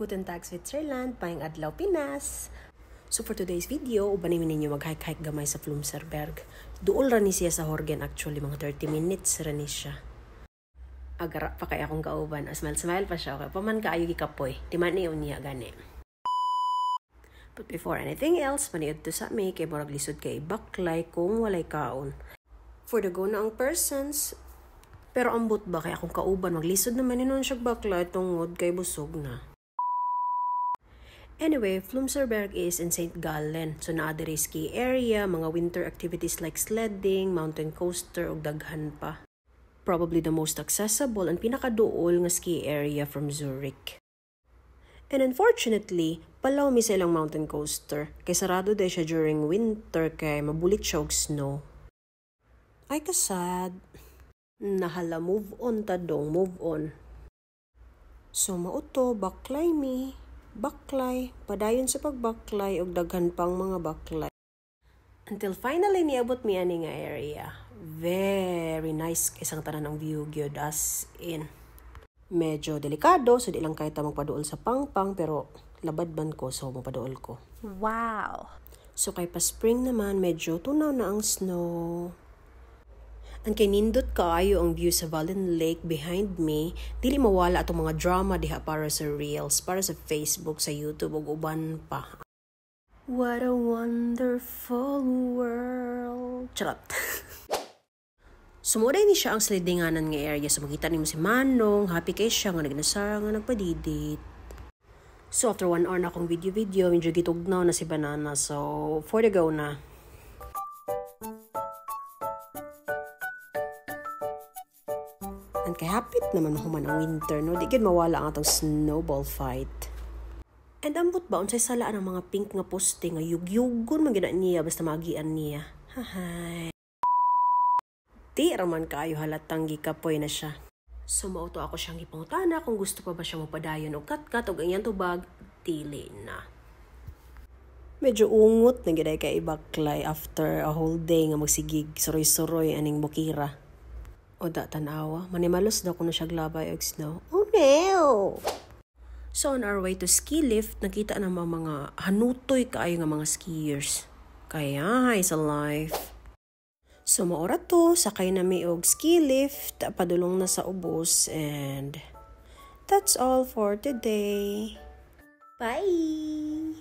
Guten Tag Switzerland, paing adlaw Pinas. So for today's video, ubanin ninyo mag-hike-hike gamay sa Flumserberg. Duol ra ni siya sa Horgen actually, mga 30 minutes ra ni siya. Agara pa kaya akong kauban, smile pa siya. Okay, paman kaayo gikapoy, di man niya niya gani. But before anything else, maniud to sa mi, kay murag lisod kay baklay kung walay kaon. For the go na ang persons, pero ambot ba kay akong kauban, maglisod naman inon siya baklay tungod kay busog na. Anyway, Flumserberg is in St. Gallen. So naa diri ski area, mga winter activities like sledding, mountain coaster ug daghan pa. Probably the most accessible and pinakaduol nga ski area from Zurich. And unfortunately, palaw mi sa ilang mountain coaster kay sarado day siya during winter kay mabulit siya og snow. Ay kasad. Nahala, move on ta dong, move on. So mauto, baklay mi. Baklay, padayon sa pagbaklay og daghan pang mga baklay. Until finally niabot mi ani nga area. Very nice isang tanan ng view gyud as in. Medyo delikado so di lang kay ta magpaduol sa pangpang pero labad man ko so magpaduol ko. Wow. So kay pa spring naman medyo tunaw na ang snow. Ang kay nindot kaayo ang view sa Vallen Lake behind me, dili mawala atong mga drama diha para sa reels, para sa Facebook, sa YouTube ug uban pa. What a wonderful world. Charot. Sumuday ni siya ang slidinganan nga area, so makita nimo si Manong, happy kay siya nga nagnasara nga nagpadidit. So after 1 hour na akong video, medyo gitugnaw na si Banana, so for the go na. And kay hapit naman human ang winter, no? Di gid mawala ang atong snowball fight. And ambot ba unsay sala ang mga pink nga poste nga yugyugon man gina niya basta magian niya. Hahay. Di raman kaayo halatang gikapoy na siya. So mauto ako siyang gipangutana kung gusto pa ba siya mopadayon og katkat og ang tubag, dili na. Medyo ungot na giday kay baklay after a whole day nga magsigig suroy-suroy aning bukira. O da tanawa, manimalos daw ko na siya glabay og snow. Oh no! So on our way to ski lift, nakita na mga hanutoy kaayo nga mga skiers. Kaya hi sa life. So maora to, sakay na mi og ski lift, padulong na sa ubos, and that's all for today. Bye!